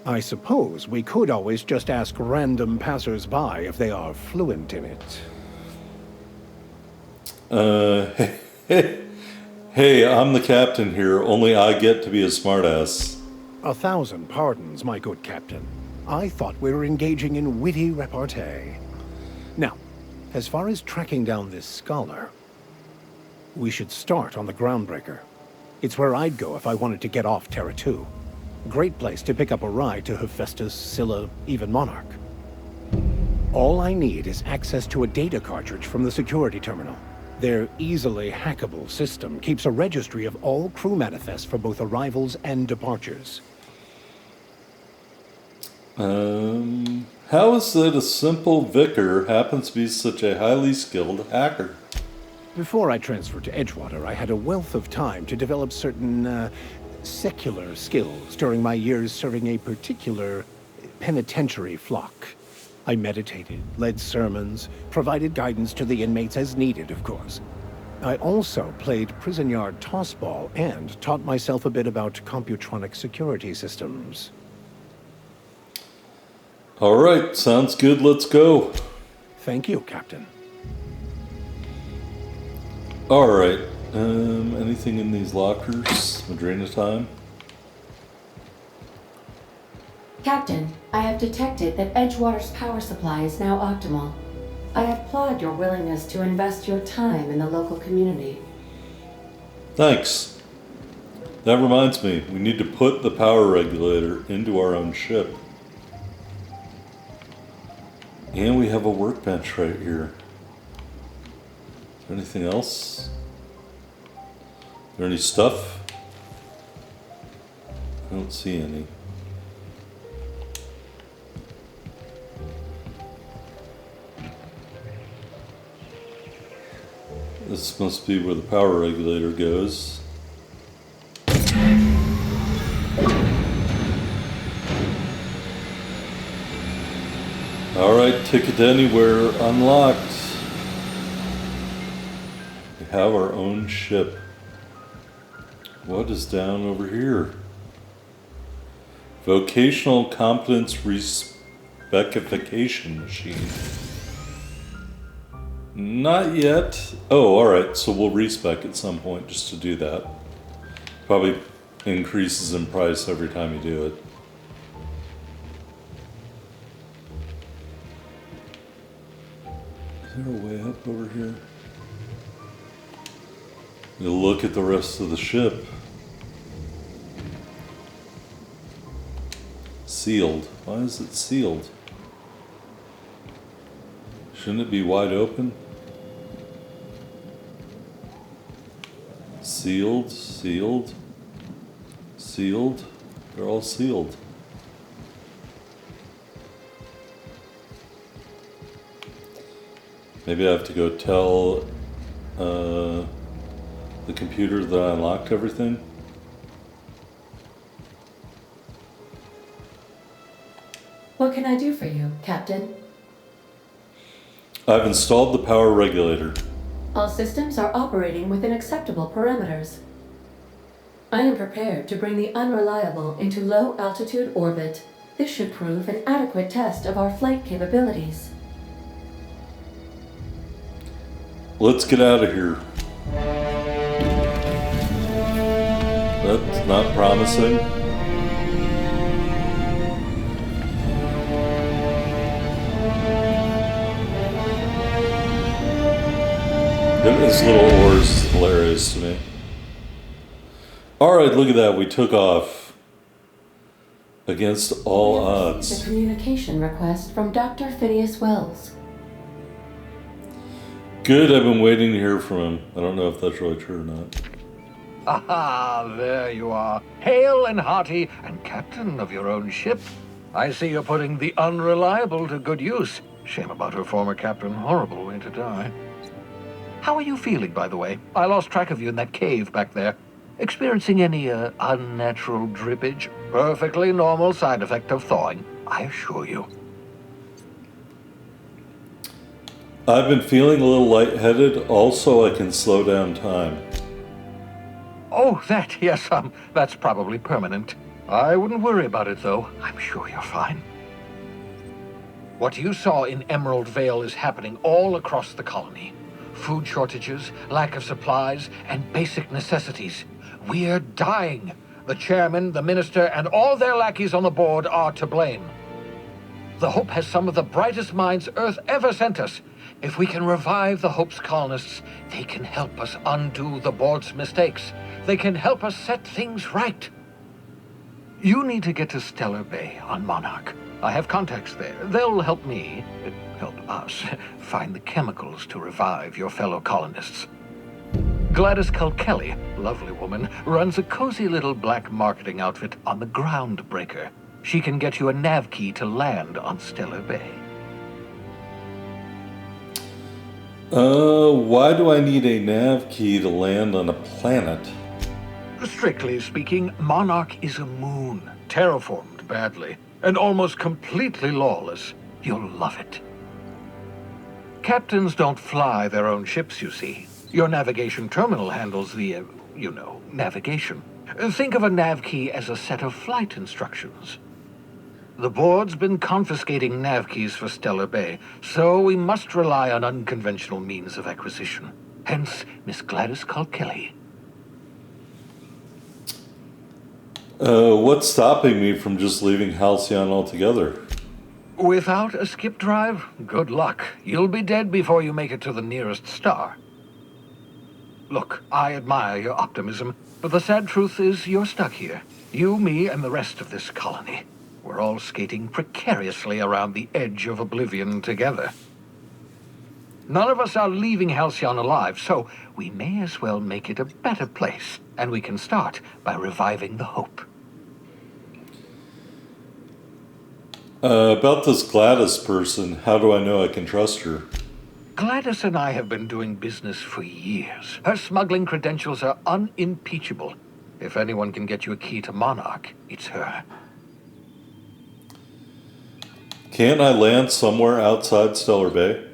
J: I suppose we could always just ask random passers-by if they are fluent in it.
B: Hey, I'm the captain here, only I get to be a smartass.
J: 1,000 pardons, my good captain. I thought we were engaging in witty repartee. Now, as far as tracking down this scholar, we should start on the Groundbreaker. It's where I'd go if I wanted to get off Terra 2. Great place to pick up a ride to Hephaestus, Scylla, even Monarch. All I need is access to a data cartridge from the security terminal. Their easily hackable system keeps a registry of all crew manifests for both arrivals and departures.
B: How is it a simple vicar happens to be such a highly skilled hacker?
J: Before I transferred to Edgewater, I had a wealth of time to develop certain, secular skills during my years serving a particular penitentiary flock. I meditated, led sermons, provided guidance to the inmates as needed, of course. I also played prison yard tossball and taught myself a bit about computronic security systems.
B: Alright, sounds good, let's go.
J: Thank you, Captain.
B: Alright, anything in these lockers? Madrina time?
K: Captain, I have detected that Edgewater's power supply is now optimal. I applaud your willingness to invest your time in the local community.
B: Thanks. That reminds me, we need to put the power regulator into our own ship. And we have a workbench right here. Is there anything else? Is there any stuff? I don't see any. This must be where the power regulator goes. Alright, ticket to anywhere unlocked. We have our own ship. What is down over here? Vocational competence respecification machine. Not yet. Oh, alright, so we'll respec at some point just to do that. Probably increases in price every time you do it. Is there a way up over here? We'll look at the rest of the ship. Sealed. Why is it sealed? Shouldn't it be wide open? Sealed, sealed, sealed. They're all sealed. Maybe I have to go tell the computer that I unlocked everything.
K: What can I do for you, Captain?
B: I've installed the power regulator.
K: All systems are operating within acceptable parameters. I am prepared to bring the unreliable into low-altitude orbit. This should prove an adequate test of our flight capabilities.
B: Let's get out of here. That's not promising. His little oars is hilarious to me. Alright, look at that. We took off against all
K: We have
B: odds.
K: received a communication request from Dr. Phineas Wells.
B: Good, I've been waiting to hear from him. I don't know if that's really true or not.
L: Aha, there you are. Hale and hearty, and captain of your own ship. I see you're putting the unreliable to good use. Shame about her former captain. Horrible way to die. How are you feeling, by the way? I lost track of you in that cave back there. Experiencing any, unnatural drippage? Perfectly normal side effect of thawing, I assure you.
B: I've been feeling a little lightheaded. Also, I can slow down time.
L: Oh, that, yes, that's probably permanent. I wouldn't worry about it, though. I'm sure you're fine. What you saw in Emerald Vale is happening all across the colony. Food shortages, lack of supplies, and basic necessities. We're dying. The chairman, the minister, and all their lackeys on the board are to blame. The Hope has some of the brightest minds Earth ever sent us. If we can revive the Hope's colonists, they can help us undo the board's mistakes. They can help us set things right. You need to get to Stellar Bay on Monarch. I have contacts there. They'll help me, help us, find the chemicals to revive your fellow colonists. Gladys Kelly, lovely woman, runs a cozy little black marketing outfit on the Groundbreaker. She can get you a nav key to land on Stellar Bay.
B: Why do I need a nav key to land on a planet?
L: Strictly speaking, Monarch is a moon, terraformed badly, and almost completely lawless. You'll love it. Captains don't fly their own ships, you see. Your navigation terminal handles the, navigation. Think of a nav key as a set of flight instructions. The board's been confiscating nav keys for Stellar Bay, so we must rely on unconventional means of acquisition. Hence, Miss Gladys Kelly.
B: What's stopping me from just leaving Halcyon altogether?
L: Without a skip drive, good luck. You'll be dead before you make it to the nearest star. Look, I admire your optimism, but the sad truth is you're stuck here. You, me, and the rest of this colony. We're all skating precariously around the edge of oblivion together. None of us are leaving Halcyon alive, so we may as well make it a better place, and we can start by reviving the Hope.
B: About this Gladys person, how do I know I can trust her?
L: Gladys and I have been doing business for years. Her smuggling credentials are unimpeachable. If anyone can get you a key to Monarch, it's her.
B: Can't I land somewhere outside Stellar Bay?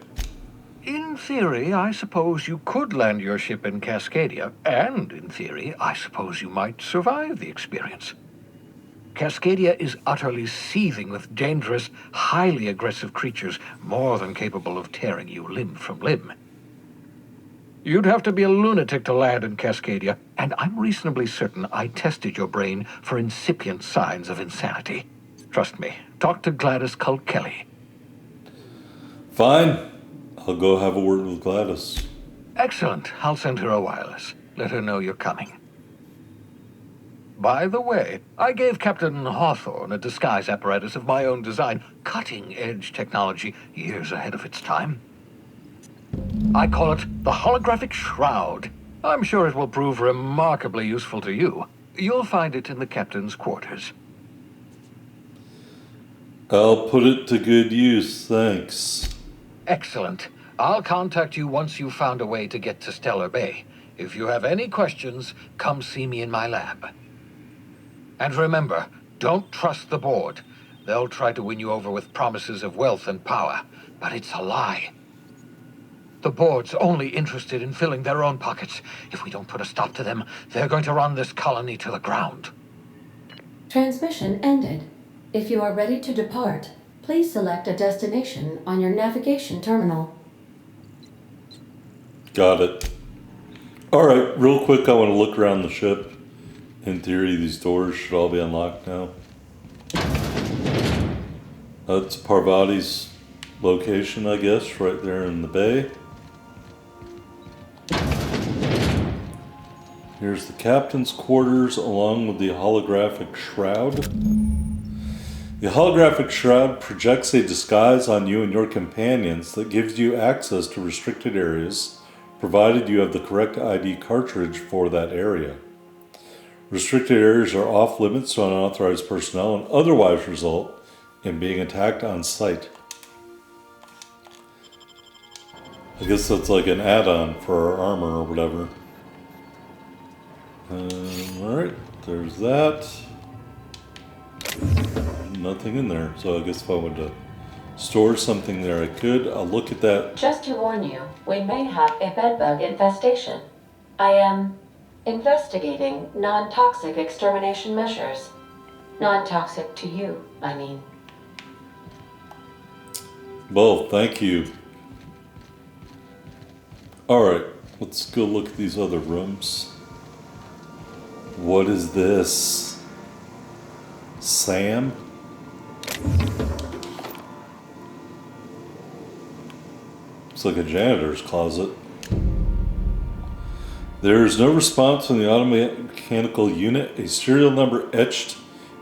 L: In theory, I suppose you could land your ship in Cascadia, and in theory, I suppose you might survive the experience. Cascadia is utterly seething with dangerous, highly aggressive creatures, more than capable of tearing you limb from limb. You'd have to be a lunatic to land in Cascadia, and I'm reasonably certain I tested your brain for incipient signs of insanity. Trust me, talk to Gladys Kelly.
B: Fine. I'll go have a word with Gladys.
L: Excellent. I'll send her a wireless. Let her know you're coming. By the way, I gave Captain Hawthorne a disguise apparatus of my own design, cutting-edge technology years ahead of its time. I call it the Holographic Shroud. I'm sure it will prove remarkably useful to you. You'll find it in the captain's quarters.
B: I'll put it to good use, thanks.
L: Excellent. I'll contact you once you've found a way to get to Stellar Bay. If you have any questions, come see me in my lab. And remember, don't trust the board. They'll try to win you over with promises of wealth and power, but it's a lie. The board's only interested in filling their own pockets. If we don't put a stop to them, they're going to run this colony to the ground.
K: Transmission ended. If you are ready to depart, please select a destination on your navigation terminal.
B: Got it. Alright, real quick, I want to look around the ship. In theory, these doors should all be unlocked now. That's Parvati's location, I guess, right there in the bay. Here's the captain's quarters along with the holographic shroud. The holographic shroud projects a disguise on you and your companions that gives you access to restricted areas, provided you have the correct ID cartridge for that area. Restricted areas are off limits to unauthorized personnel and otherwise result in being attacked on sight. I guess that's like an add-on for our armor or whatever. Alright, there's that. Nothing in there, so I guess if I wanted to store something there I could. I'll look at that.
K: Just to warn you, we may have a bedbug infestation. I am investigating non-toxic extermination measures. Non-toxic to you, I mean.
B: Well, thank you. Alright, let's go look at these other rooms. What is this? Sam? It's like a janitor's closet. There is no response from the automechanical unit. A serial number etched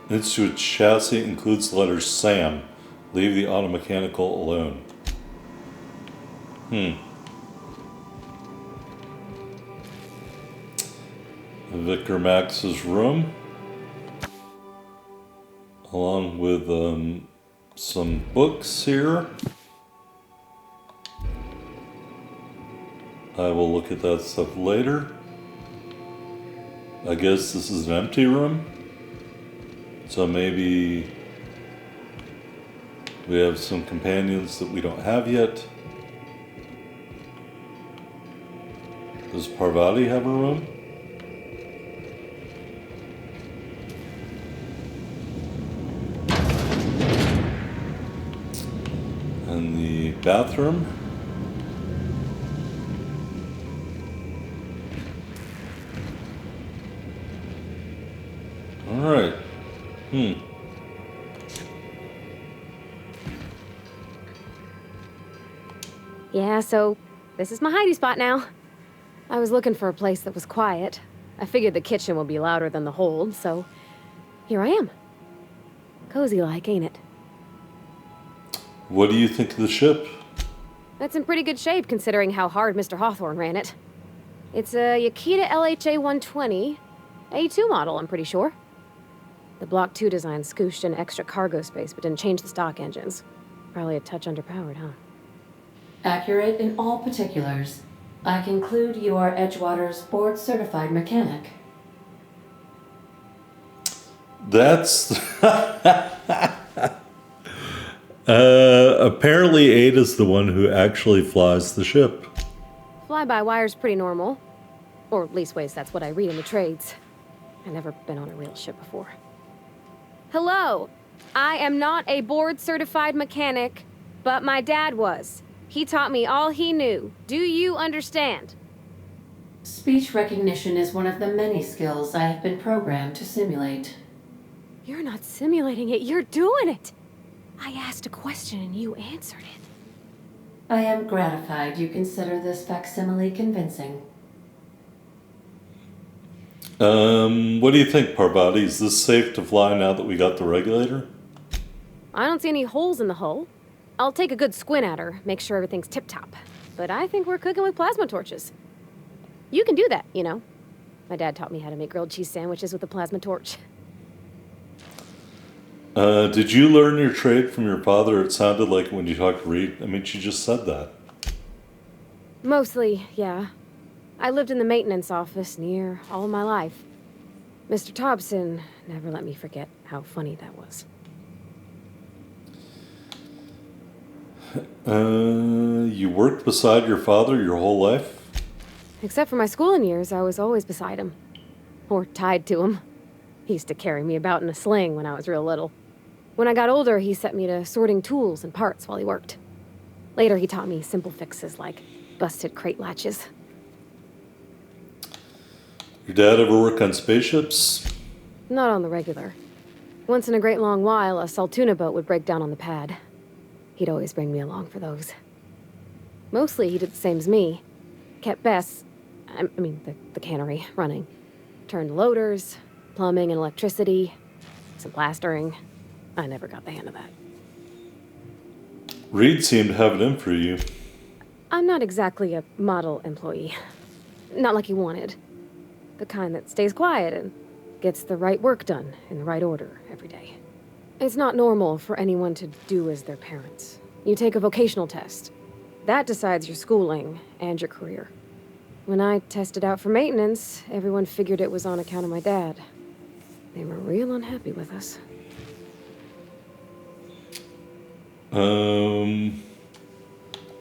B: into its chassis includes the letters Sam. Leave the automechanical alone. Victor Max's room, along with some books here. I will look at that stuff later. I guess this is an empty room, so maybe we have some companions that we don't have yet. Does Parvati have a room? And the bathroom. All right.
C: Yeah, so this is my hidey spot now. I was looking for a place that was quiet. I figured the kitchen would be louder than the hold, so here I am. Cozy like, ain't it?
B: What do you think of the ship?
C: That's in pretty good shape considering how hard Mr. Hawthorne ran it. It's a Yakita LHA 120, A2 model, I'm pretty sure. The Block 2 design scooshed in extra cargo space but didn't change the stock engines. Probably a touch underpowered, huh?
K: Accurate in all particulars. I conclude you are Edgewater's board-certified mechanic.
B: That's... apparently Ada's the one who actually flies the ship.
C: Fly-by-wire's pretty normal. Or leastways, that's what I read in the trades. I've never been on a real ship before. Hello! I am not a board-certified mechanic, but my dad was. He taught me all he knew. Do you understand?
K: Speech recognition is one of the many skills I have been programmed to simulate.
C: You're not simulating it, you're doing it! I asked a question and you answered it.
K: I am gratified you consider this facsimile convincing.
B: What do you think, Parvati? Is this safe to fly now that we got the regulator?
C: I don't see any holes in the hull. I'll take a good squint at her, make sure everything's tip-top. But I think we're cooking with plasma torches. You can do that, you know. My dad taught me how to make grilled cheese sandwiches with a plasma torch.
B: Did you learn your trade from your father? It sounded like when you talked to Reed. I mean, she just said that.
C: Mostly, yeah. I lived in the maintenance office near all my life. Mr. Thompson never let me forget how funny that was.
B: You worked beside your father your whole life?
C: Except for my schooling years, I was always beside him. Or tied to him. He used to carry me about in a sling when I was real little. When I got older, he set me to sorting tools and parts while he worked. Later, he taught me simple fixes like busted crate latches.
B: Your dad ever work on spaceships?
C: Not on the regular. Once in a great long while, a Saltuna boat would break down on the pad. He'd always bring me along for those. Mostly, he did the same as me. Kept Bess, the cannery, running. Turned loaders, plumbing and electricity, some plastering. I never got the hang of that.
B: Reed seemed to have it in for you.
C: I'm not exactly a model employee. Not like he wanted. The kind that stays quiet and gets the right work done in the right order every day. It's not normal for anyone to do as their parents. You take a vocational test. That decides your schooling and your career. When I tested out for maintenance, everyone figured it was on account of my dad. They were real unhappy with us.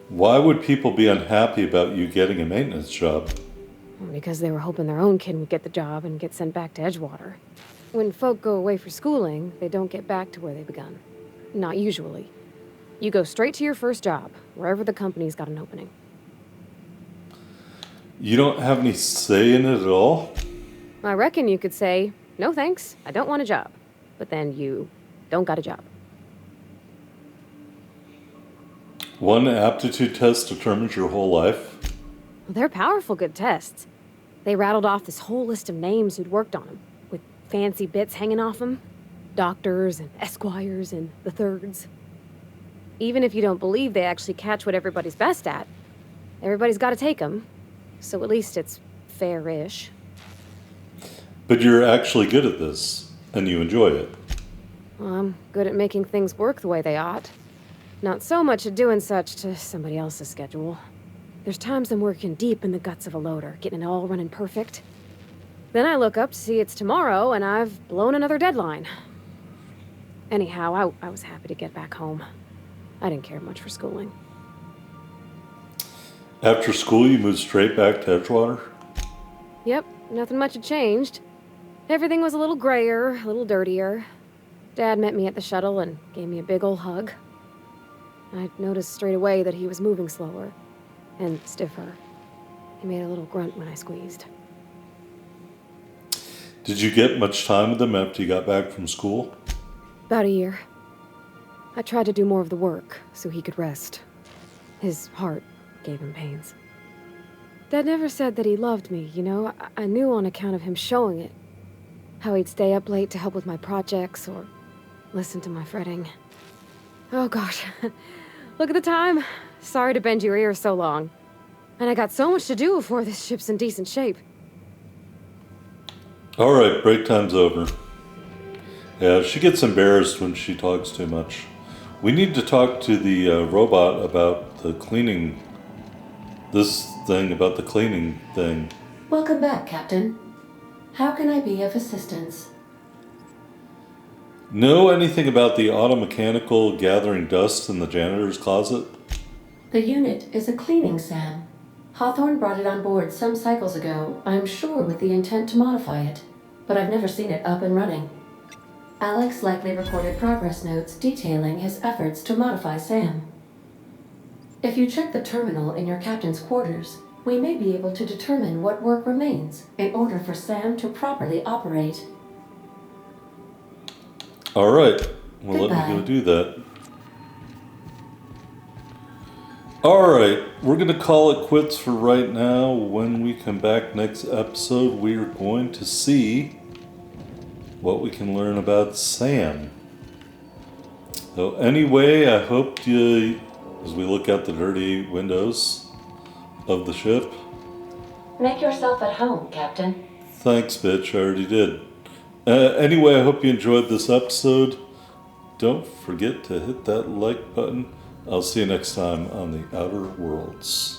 B: Why would people be unhappy about you getting a maintenance job?
C: Because they were hoping their own kid would get the job and get sent back to Edgewater. When folk go away for schooling, they don't get back to where they begun. Not usually. You go straight to your first job, wherever the company's got an opening.
B: You don't have any say in it at all?
C: I reckon you could say, no thanks, I don't want a job. But then you don't got a job.
B: One aptitude test determines your whole life?
C: Well, they're powerful good tests. They rattled off this whole list of names who'd worked on them, with fancy bits hanging off them. Doctors and esquires and the thirds. Even if you don't believe they actually catch what everybody's best at, everybody's got to take them. So at least it's fair-ish.
B: But you're actually good at this, and you enjoy it.
C: Well, I'm good at making things work the way they ought. Not so much at doing such to somebody else's schedule. There's times I'm working deep in the guts of a loader, getting it all running perfect. Then I look up to see it's tomorrow, and I've blown another deadline. Anyhow, I was happy to get back home. I didn't care much for schooling.
B: After school, you moved straight back to Edgewater?
C: Yep, nothing much had changed. Everything was a little grayer, a little dirtier. Dad met me at the shuttle and gave me a big ol' hug. I noticed straight away that he was moving slower and stiffer. He made a little grunt when I squeezed.
B: Did you get much time with him after you got back from school?
C: About a year. I tried to do more of the work so he could rest. His heart gave him pains. Dad never said that he loved me, you know? I knew on account of him showing it. How he'd stay up late to help with my projects or listen to my fretting. Oh gosh. Look at the time. Sorry to bend your ears so long. And I got so much to do before this ship's in decent shape.
B: Alright, break time's over. Yeah, she gets embarrassed when she talks too much. We need to talk to the robot about the cleaning. This thing about the cleaning thing.
K: Welcome back, Captain. How can I be of assistance?
B: Know anything about the automechanical gathering dust in the janitor's closet?
K: The unit is a cleaning SAM. Hawthorne brought it on board some cycles ago, I'm sure with the intent to modify it, but I've never seen it up and running. Alex likely recorded progress notes detailing his efforts to modify SAM. If you check the terminal in your captain's quarters, we may be able to determine what work remains in order for SAM to properly operate.
B: Alright, well
K: Goodbye.
B: let me go do that. Alright, we're going to call it quits for right now. When we come back next episode, we are going to see what we can learn about Sam. So anyway, I hope you, as we look out the dirty windows of the ship.
K: Make yourself at home, Captain.
B: Thanks, bitch, I already did. Anyway, I hope you enjoyed this episode. Don't forget to hit that like button. I'll see you next time on the Outer Worlds.